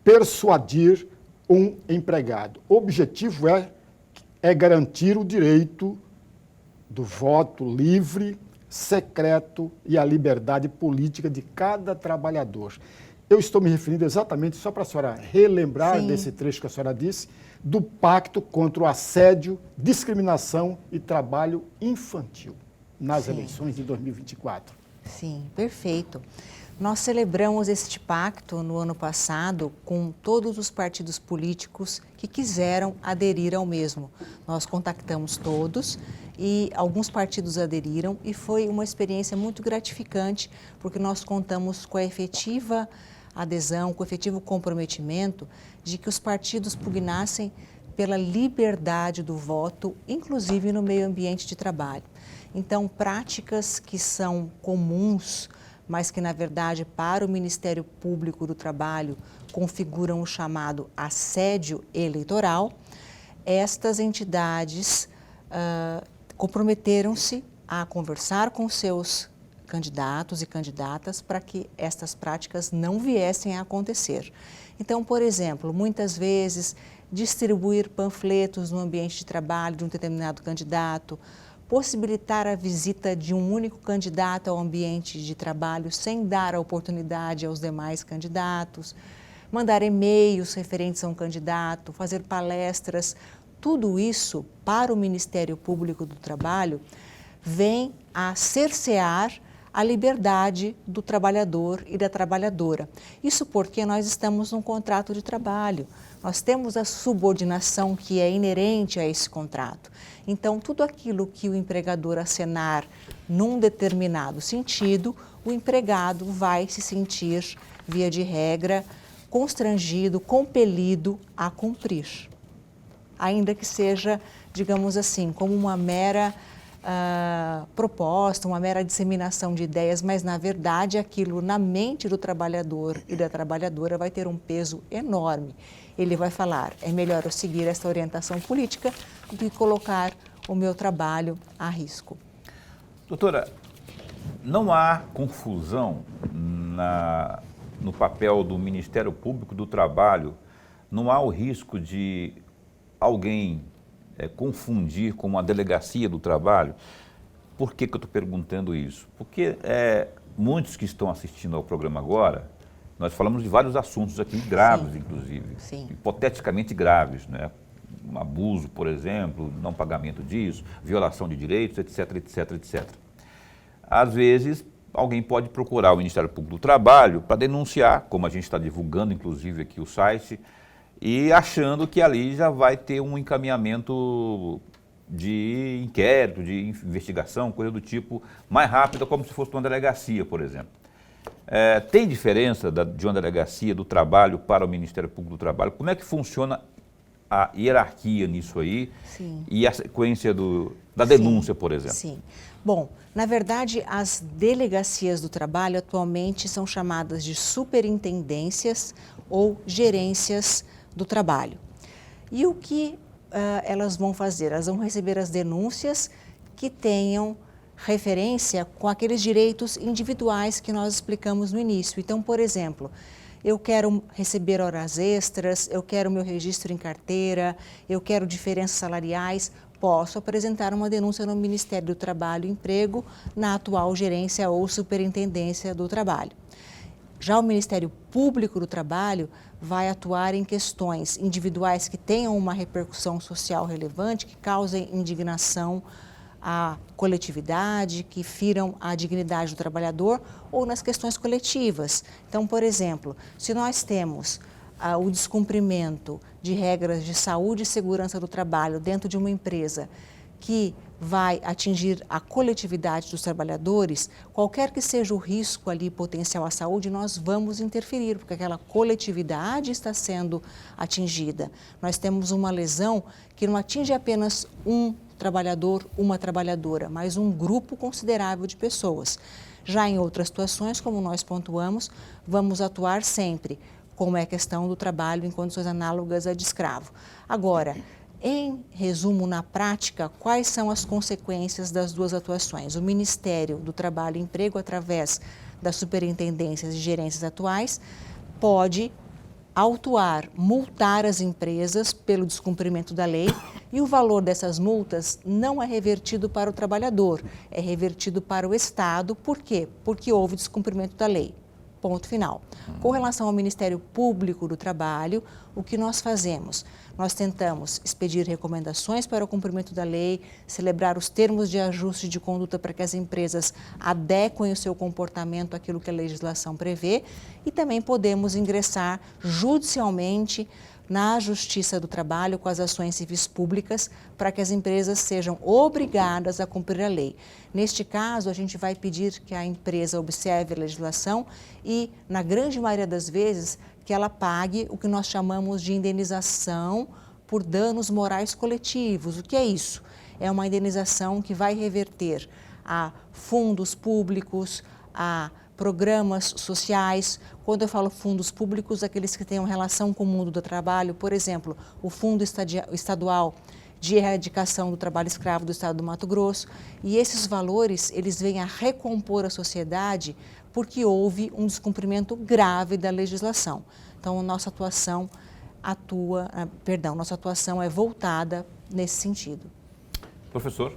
persuadir um empregado. O objetivo é garantir o direito do voto livre, secreto e a liberdade política de cada trabalhador. Eu estou me referindo exatamente, só para a senhora relembrar desse trecho que a senhora disse, do Pacto contra o Assédio, Discriminação e Trabalho Infantil nas eleições de 2024. Sim, perfeito. Nós celebramos este pacto no ano passado com todos os partidos políticos que quiseram aderir ao mesmo. Nós contactamos todos e alguns partidos aderiram e foi uma experiência muito gratificante porque nós contamos com a efetiva adesão, com o efetivo comprometimento de que os partidos pugnassem pela liberdade do voto, inclusive no meio ambiente de trabalho. Então, práticas que são comuns, mas que, na verdade, para o Ministério Público do Trabalho configuram o chamado assédio eleitoral, estas entidades comprometeram-se a conversar com seus candidatos e candidatas para que estas práticas não viessem a acontecer. Então, por exemplo, muitas vezes distribuir panfletos no ambiente de trabalho de um determinado candidato, possibilitar a visita de um único candidato ao ambiente de trabalho sem dar a oportunidade aos demais candidatos, mandar e-mails referentes a um candidato, fazer palestras, tudo isso para o Ministério Público do Trabalho vem a cercear a liberdade do trabalhador e da trabalhadora. Isso porque nós estamos num contrato de trabalho, nós temos a subordinação que é inerente a esse contrato. Então, tudo aquilo que o empregador acenar num determinado sentido, o empregado vai se sentir, via de regra, constrangido, compelido a cumprir. Ainda que seja, digamos assim, como uma mera proposta, uma mera disseminação de ideias, mas na verdade aquilo na mente do trabalhador e da trabalhadora vai ter um peso enorme. Ele vai falar, é melhor eu seguir essa orientação política do que colocar o meu trabalho a risco. Doutora, não há confusão no papel do Ministério Público do Trabalho? Não há o risco de alguém confundir com uma delegacia do trabalho? Por que eu estou perguntando isso? Porque muitos que estão assistindo ao programa agora, nós falamos de vários assuntos aqui, graves Sim. inclusive, Sim. hipoteticamente graves, né? Um abuso, por exemplo, não pagamento disso, violação de direitos, etc, etc, etc. Às vezes, alguém pode procurar o Ministério Público do Trabalho para denunciar, como a gente está divulgando, inclusive, aqui o site, e achando que ali já vai ter um encaminhamento de inquérito, de investigação, coisa do tipo, mais rápida, como se fosse uma delegacia, por exemplo. Tem diferença de uma delegacia do trabalho para o Ministério Público do Trabalho? Como é que funciona a hierarquia nisso aí? Sim. E a sequência da denúncia, por exemplo? Sim. Bom, na verdade, as delegacias do trabalho atualmente são chamadas de superintendências ou gerências do trabalho. E o que elas vão fazer? Elas vão receber as denúncias que tenham referência com aqueles direitos individuais que nós explicamos no início. Então, por exemplo, eu quero receber horas extras, eu quero meu registro em carteira, eu quero diferenças salariais, posso apresentar uma denúncia no Ministério do Trabalho e Emprego, na atual gerência ou superintendência do trabalho. Já o Ministério Público do Trabalho vai atuar em questões individuais que tenham uma repercussão social relevante, que causem indignação à coletividade, que firam a dignidade do trabalhador, ou nas questões coletivas. Então, por exemplo, se nós temos o descumprimento de regras de saúde e segurança do trabalho dentro de uma empresa que vai atingir a coletividade dos trabalhadores, qualquer que seja o risco ali potencial à saúde, nós vamos interferir, porque aquela coletividade está sendo atingida. Nós temos uma lesão que não atinge apenas um trabalhador, uma trabalhadora, mas um grupo considerável de pessoas. Já em outras situações, como nós pontuamos, vamos atuar sempre, como é a questão do trabalho em condições análogas a de escravo. Agora, em resumo, na prática, quais são as consequências das duas atuações? O Ministério do Trabalho e Emprego, através das superintendências e gerências atuais, pode autuar, multar as empresas pelo descumprimento da lei, e o valor dessas multas não é revertido para o trabalhador, é revertido para o Estado. Por quê? Porque houve descumprimento da lei. Ponto final. Com relação ao Ministério Público do Trabalho, o que nós fazemos? Nós tentamos expedir recomendações para o cumprimento da lei, celebrar os termos de ajuste de conduta para que as empresas adequem o seu comportamento àquilo que a legislação prevê, e também podemos ingressar judicialmente na Justiça do Trabalho com as ações civis públicas para que as empresas sejam obrigadas a cumprir a lei. Neste caso, a gente vai pedir que a empresa observe a legislação e, na grande maioria das vezes, que ela pague o que nós chamamos de indenização por danos morais coletivos. O que é isso? É uma indenização que vai reverter a fundos públicos, a programas sociais. Quando eu falo fundos públicos, aqueles que tenham relação com o mundo do trabalho, por exemplo, o Fundo Estadual de Erradicação do Trabalho Escravo do Estado do Mato Grosso. E esses valores, eles vêm a recompor a sociedade porque houve um descumprimento grave da legislação. Então, nossa atuação é voltada nesse sentido. Professor?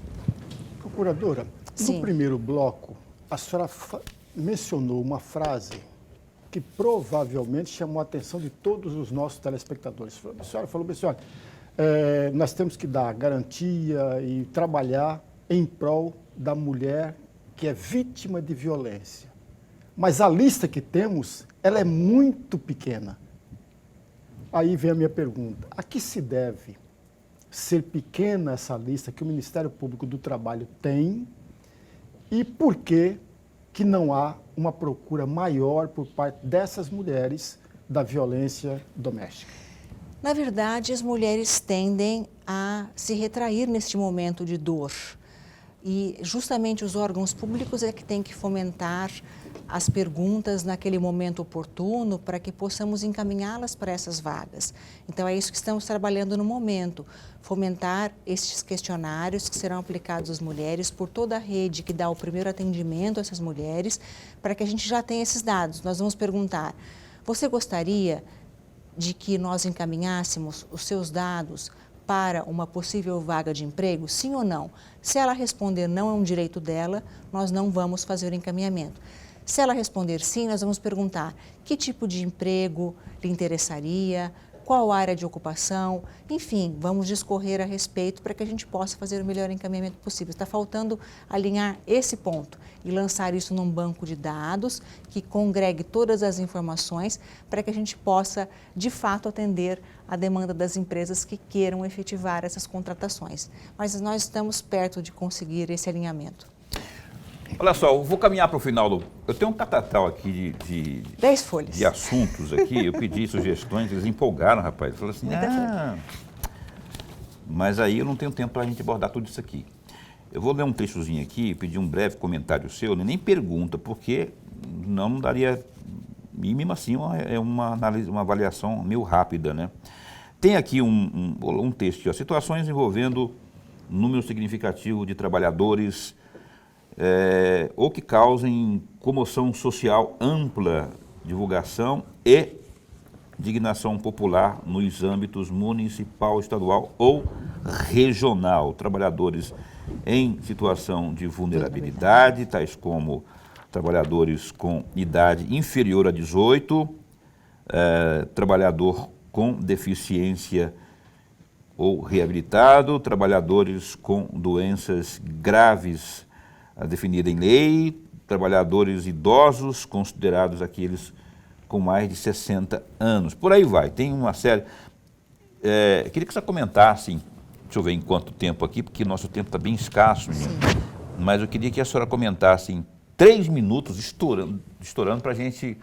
Procuradora, Sim. no primeiro bloco, a senhora mencionou uma frase que provavelmente chamou a atenção de todos os nossos telespectadores. A senhora falou bem assim, olha, nós temos que dar garantia e trabalhar em prol da mulher que é vítima de violência. Mas a lista que temos, ela é muito pequena. Aí vem a minha pergunta, a que se deve ser pequena essa lista que o Ministério Público do Trabalho tem e por que não há uma procura maior por parte dessas mulheres da violência doméstica? Na verdade, as mulheres tendem a se retrair neste momento de dor. E justamente os órgãos públicos é que têm que fomentar as perguntas naquele momento oportuno para que possamos encaminhá-las para essas vagas. Então é isso que estamos trabalhando no momento, fomentar estes questionários que serão aplicados às mulheres por toda a rede que dá o primeiro atendimento a essas mulheres, para que a gente já tenha esses dados. Nós vamos perguntar: você gostaria de que nós encaminhássemos os seus dados para uma possível vaga de emprego, sim ou não? Se ela responder não, é um direito dela, nós não vamos fazer o encaminhamento. Se ela responder sim, nós vamos perguntar que tipo de emprego lhe interessaria, qual área de ocupação, enfim, vamos discorrer a respeito para que a gente possa fazer o melhor encaminhamento possível. Está faltando alinhar esse ponto e lançar isso num banco de dados que congregue todas as informações para que a gente possa, de fato, atender a demanda das empresas que queiram efetivar essas contratações. Mas nós estamos perto de conseguir esse alinhamento. Olha só, eu vou caminhar para o final. Eu tenho um catatal aqui de 10 folhas. De assuntos aqui. Eu pedi sugestões, eles empolgaram, rapaz. Falaram assim, mas aí eu não tenho tempo para a gente abordar tudo isso aqui. Eu vou ler um trechozinho aqui, pedir um breve comentário seu, nem pergunta, porque não daria, e mesmo assim é uma análise, uma avaliação meio rápida, né? Tem aqui um texto, ó, situações envolvendo número significativo de trabalhadores ou que causem comoção social ampla, divulgação e indignação popular nos âmbitos municipal, estadual ou regional. Trabalhadores em situação de vulnerabilidade, tais como trabalhadores com idade inferior a 18, trabalhador com deficiência ou reabilitado, trabalhadores com doenças graves a definida em lei, trabalhadores idosos, considerados aqueles com mais de 60 anos. Por aí vai, tem uma série. Queria que você comentasse, deixa eu ver em quanto tempo aqui, porque nosso tempo está bem escasso, mas eu queria que a senhora comentasse em 3 minutos, estourando para a gente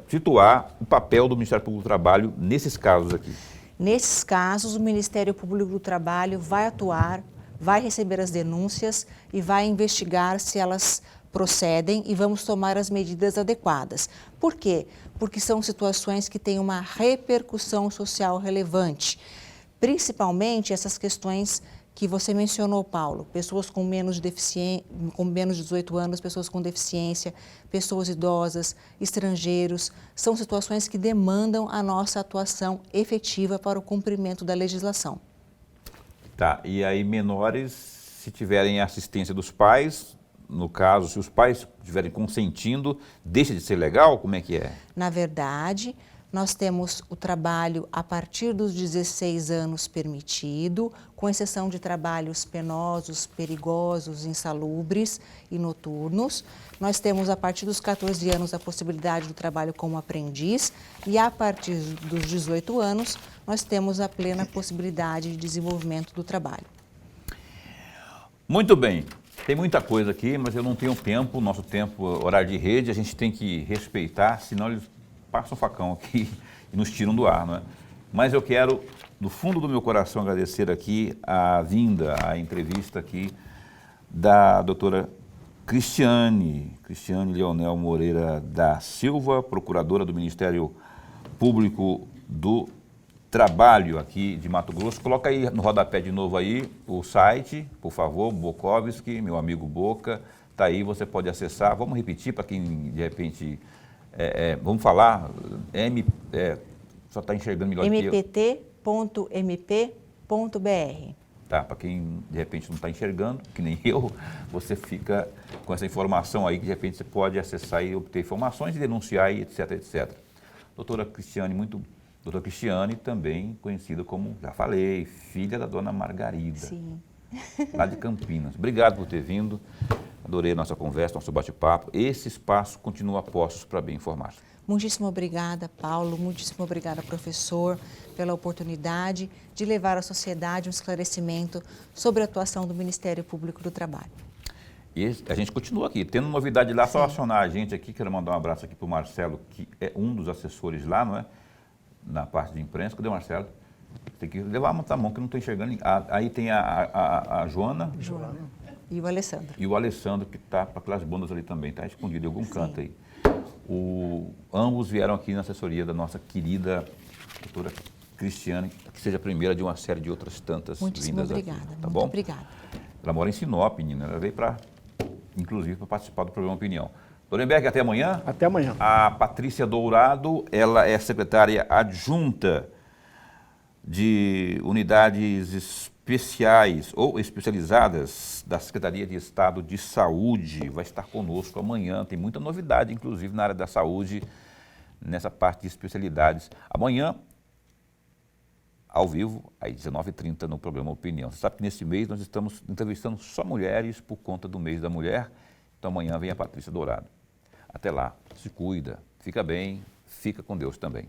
situar o papel do Ministério Público do Trabalho nesses casos aqui. Nesses casos, o Ministério Público do Trabalho vai atuar, vai receber as denúncias e vai investigar se elas procedem e vamos tomar as medidas adequadas. Por quê? Porque são situações que têm uma repercussão social relevante, principalmente essas questões que você mencionou, Paulo, pessoas com menos de 18 anos, pessoas com deficiência, pessoas idosas, estrangeiros, são situações que demandam a nossa atuação efetiva para o cumprimento da legislação. Tá, e aí menores, se tiverem assistência dos pais, no caso, se os pais estiverem consentindo, deixa de ser legal? Como é que é? Na verdade, nós temos o trabalho a partir dos 16 anos permitido, com exceção de trabalhos penosos, perigosos, insalubres e noturnos. Nós temos a partir dos 14 anos a possibilidade do trabalho como aprendiz e a partir dos 18 anos nós temos a plena possibilidade de desenvolvimento do trabalho. Muito bem. Tem muita coisa aqui, mas eu não tenho tempo, nosso tempo, horário de rede, a gente tem que respeitar, senão eles passam o facão aqui e nos tiram do ar, não é? Mas eu quero, do fundo do meu coração, agradecer aqui a vinda, a entrevista aqui da doutora Cristiane Leonel Moreira da Silva, procuradora do Ministério Público do Trabalho aqui de Mato Grosso. Coloca aí no rodapé de novo aí o site, por favor, Bokovski, meu amigo Boca, está aí, você pode acessar. Vamos repetir para quem de repente, vamos falar, só está enxergando melhor que eu. mpt.mp.br. Tá, para quem de repente não está enxergando, que nem eu, você fica com essa informação aí que de repente você pode acessar e obter informações e denunciar e etc, etc. Doutora Cristiane, também conhecida como, já falei, filha da dona Margarida. Sim. Lá de Campinas. Obrigado por ter vindo, adorei a nossa conversa, nosso bate-papo. Esse espaço continua a postos para bem informar. Muitíssimo obrigada, Paulo, muitíssimo obrigada, professor, pela oportunidade de levar à sociedade um esclarecimento sobre a atuação do Ministério Público do Trabalho. E a gente continua aqui, tendo novidade lá, só acionar a gente aqui. Quero mandar um abraço aqui para o Marcelo, que é um dos assessores lá, não é? Na parte de imprensa. Cadê o Marcelo? Tem que levar a mão que não estou enxergando. Aí tem a Joana. E o Alessandro. E o Alessandro, que está para aquelas bandas ali também, está escondido em algum canto aí. Ambos vieram aqui na assessoria da nossa querida doutora Cristiane, que seja a primeira de uma série de outras tantas vindas obrigada, aqui. Tá muito bom? obrigada. Ela mora em Sinop, menina. Ela veio inclusive, para participar do programa Opinião. Lorenberg, até amanhã. Até amanhã. A Patrícia Dourado, ela é secretária adjunta de unidades especiais ou especializadas da Secretaria de Estado de Saúde. Vai estar conosco amanhã. Tem muita novidade, inclusive, na área da saúde, nessa parte de especialidades. Amanhã, ao vivo, às 19h30, no programa Opinião. Você sabe que nesse mês nós estamos entrevistando só mulheres por conta do mês da mulher. Então amanhã vem a Patrícia Dourado. Até lá, se cuida, fica bem, fica com Deus também.